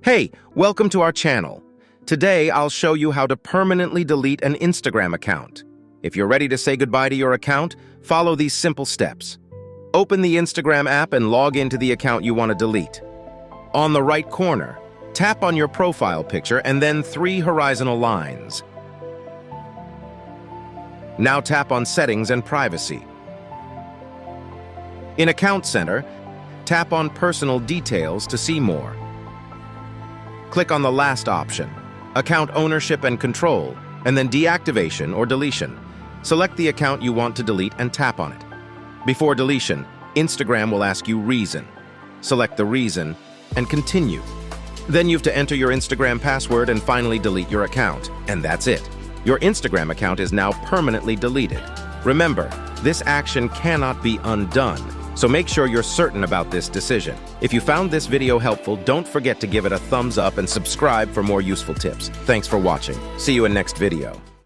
Hey, welcome to our channel. Today, I'll show you how to permanently delete an Instagram account. If you're ready to say goodbye to your account, follow these simple steps. Open the Instagram app and log into the account you want to delete. On the right corner, tap on your profile picture and then 3 horizontal lines. Now tap on Settings and Privacy. In Account Center, tap on Personal Details to see more. Click on the last option, Account Ownership and Control, and then Deactivation or Deletion. Select the account you want to delete and tap on it. Before deletion, Instagram will ask you reason. Select the reason and continue. Then you have to enter your Instagram password and finally delete your account. And that's it. Your Instagram account is now permanently deleted. Remember, this action cannot be undone, so make sure you're certain about this decision. If you found this video helpful, don't forget to give it a thumbs up and subscribe for more useful tips. Thanks for watching. See you in next video.